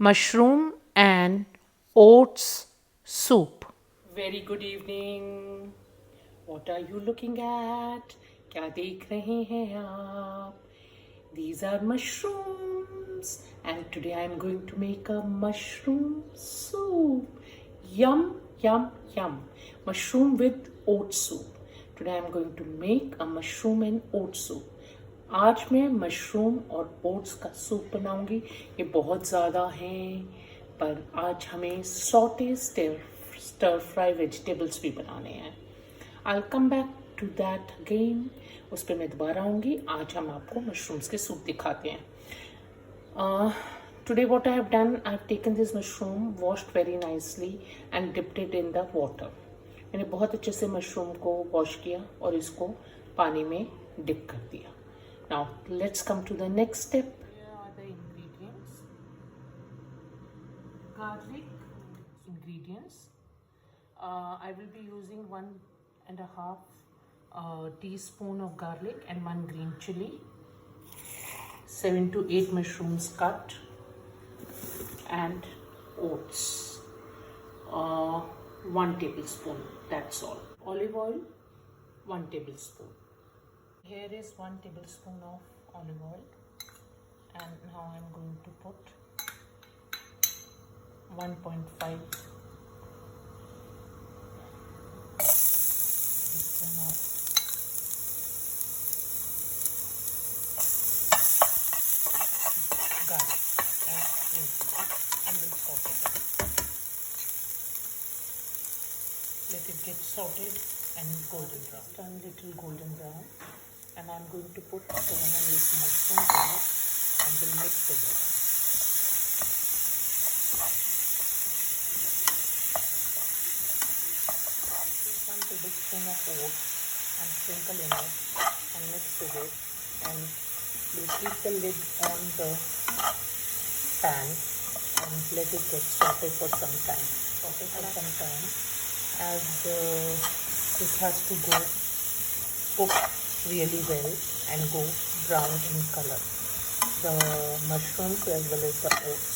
mushroom and oats soup. Very good evening. What are you looking at? क्या देख रहे हैं आप? These are mushrooms, and today I am going to make a mushroom soup. Yum, yum, yum. Mushroom with oat soup. Today I am going to make a mushroom and oat soup. आज मैं mushroom और oats का soup बनाऊंगी. ये बहुत ज़्यादा हैं, पर आज हमें सॉटे स्टर फ्राई वेजिटेबल्स भी बनाने हैं. I will come back to that again. उस पर मैं दोबारा आऊँगी. आज हम आपको मशरूम्स के सूप दिखाते हैं. Today what I have done, I have taken this mushroom, washed very nicely and dipped it in the water. मैंने बहुत अच्छे से मशरूम को वॉश किया और इसको पानी में डिप कर दिया. Now let's come to the next step. Here are the ingredients. Garlic ingredients. I will be using 1.5 teaspoon of garlic and 1 green chili. 7 to 8 mushrooms cut and oats. 1 tablespoon. That's all. Olive oil 1 tablespoon. Here is 1 tablespoon of olive oil, and now I am going to put 1.5 teaspoon of garlic and we'll saute it. Let it get sauteed and golden brown. Turn little golden brown. And I'm going to put 7 and 8 mushrooms in it and we'll mix together. Take 1 tablespoon of oats and sprinkle in it and mix with it, and we'll keep the lid on the pan and let it get sauteed for some time. As it has to go cook really well and go brown in color, the mushrooms as well as the oats.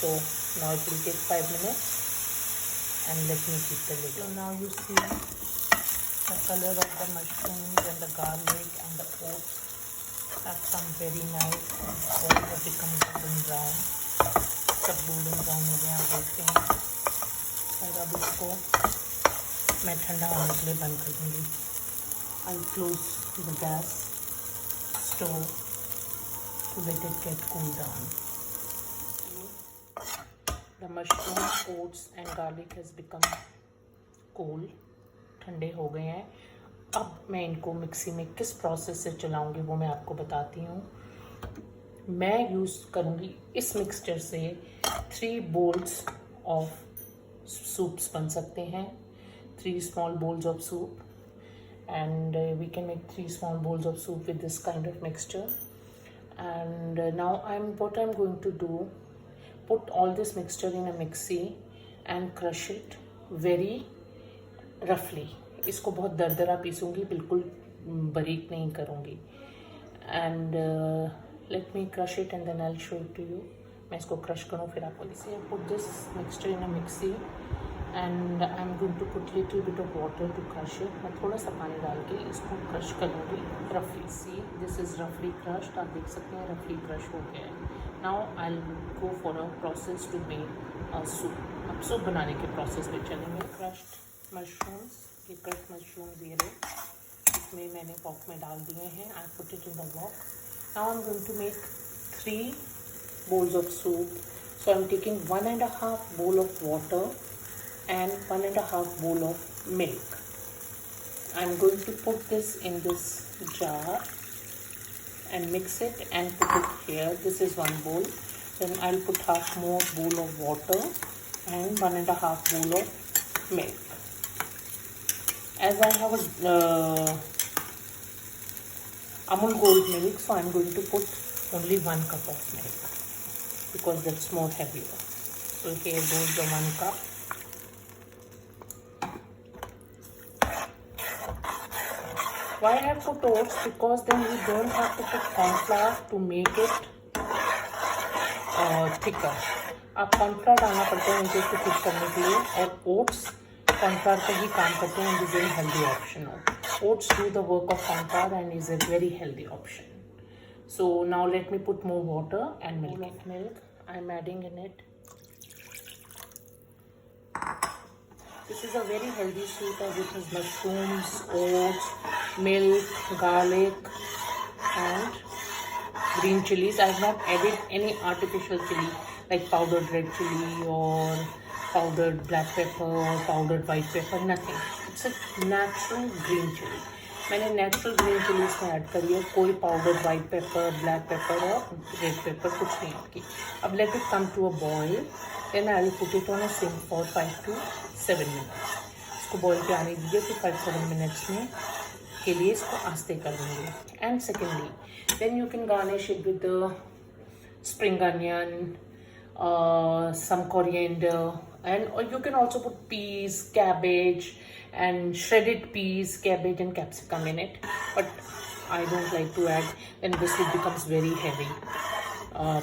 So now it will take 5 minutes, and let me keep the lid. So now you see the color of the mushrooms and the garlic and the oats have come very nice. All have become golden brown. सब golden brown हो गया, आप देखते हैं. और अब इसको मैं ठंडा होने के लिए बंद कर दूँगी. I'll close the gas stove to let it get cooled down. The mushroom, oats and garlic has become cool. ठंडे हो गए हैं. अब मैं इनको मिक्सी में किस प्रोसेस से चलाऊंगी वो मैं आपको बताती हूँ. मैं यूज़ करूँगी इस मिक्सचर से 3 bowls of soups बन सकते हैं. 3 small bowls of soup. And we can make 3 small bowls of soup with this kind of mixture. And now what I'm going to do, put all this mixture in a mixie and crush it very roughly. इसको बहुत दरदरा पीसूंगी, बिल्कुल बारीक नहीं करूँगी. And let me crush it and then I'll show it to you. मैं इसको crush करूँ फिर आपको दिखाऊँ. Put this mixture in a mixie and I'm going to put little bit of water to crush it. मैं थोड़ा सा पानी डाल के इसको क्रश करूँगी roughly. See, this is roughly crushed. आप देख सकते हैं roughly crush हो गया है. Now I'll go for a process to make a soup. अब सूप बनाने के प्रोसेस पे चलेंगे. Crushed mushrooms, ये crushed mushrooms ये रहे. इसमें मैंने वॉक में डाल दिए हैं. I put it in the wok. Now I'm going to make 3 bowls of soup. So I'm taking 1.5 bowl of water and 1.5 bowl of milk. I'm going to put this in this jar and mix it and put it here. This is 1 bowl. Then I'll put half more bowl of water and 1.5 bowl of milk. As I have a Amul Gold milk, so I'm going to put only 1 cup of milk because that's more heavier. So here goes the 1 cup. Why I put oats? Because then you don't have to put corn flour to make it thicker. आप cornflour डालना पड़ता है नीचे इसको thick करने के लिए, और ओट्स कॉर्नफ्लावर का ही काम करते हैं, is very healthy option. Oats do the work of cornflour and is a very healthy option. So now let me put more water and milk. Bowl of milk I'm adding in it. This is a very healthy soup as it has mushrooms, oats, milk, garlic and green chilies. I have not added any artificial chili like powdered red chili or powdered black pepper or powdered white pepper, nothing. It's a natural green chili. मैंने natural green chili इसमें add करी है, कोई powder white pepper, black pepper और red pepper कुछ नहीं add की. अब let it come to a boil, then I will put it on a sim for 5 to 7 minutes. इसको बॉयल पे आने दीजिए, फिर 5-7 मिनट्स में के लिए इसको आस्ते कर देंगे. And secondly then you can garnish it with spring onion, some coriander, and you can also put peas, cabbage, and shredded peas, cabbage and capsicum in it, but I don't like to add, then this it becomes very heavy,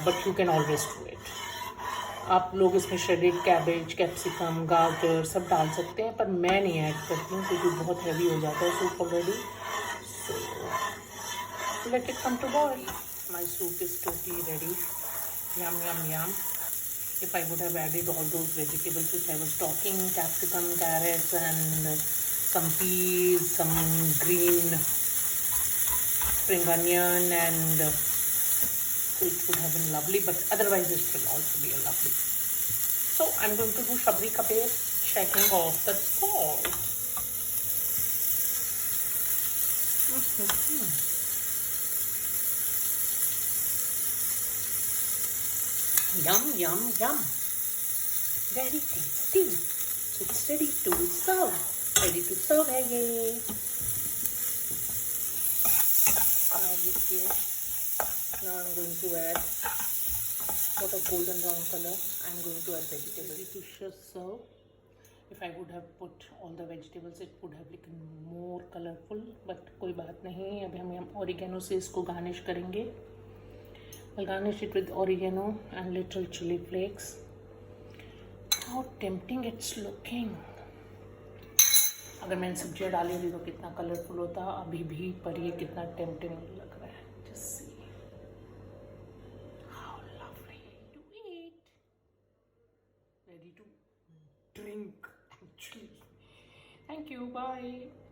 but you can always do it. आप लोग इसमें shredded cabbage, capsicum, गाजर सब डाल सकते हैं, पर मैं नहीं ऐड करती हूँ क्योंकि बहुत heavy हो जाता है soup already. So let it come to boil. My soup is totally ready. Yum, yum, yum. If I would have added all those vegetables which I was talking, capsicum, carrots and some peas, some green spring onion, and so it would have been lovely, but otherwise it will also be a lovely. So I'm going to do Shabri Kapoor, checking off the salt. Yum, yum, yum. Very tasty. So it's ready to serve. Ready to serve है ये. This here. Now I'm going to add what a golden brown color. I'm going to add vegetables. Ready to serve. If I would have put all the vegetables, it would have become more colorful. But कोई बात नहीं. अभी हम oregano से इसको garnish करेंगे. I'll garnish it with oregano and little chili flakes. How tempting it's looking. अगर मैंने सब्जियाँ डाली होती तो कितना कलरफुल होता अभी भी, पर ये कितना टेम्पटिंग लग रहा है. Just see how lovely to eat. Ready to drink actually. Thank you. Bye.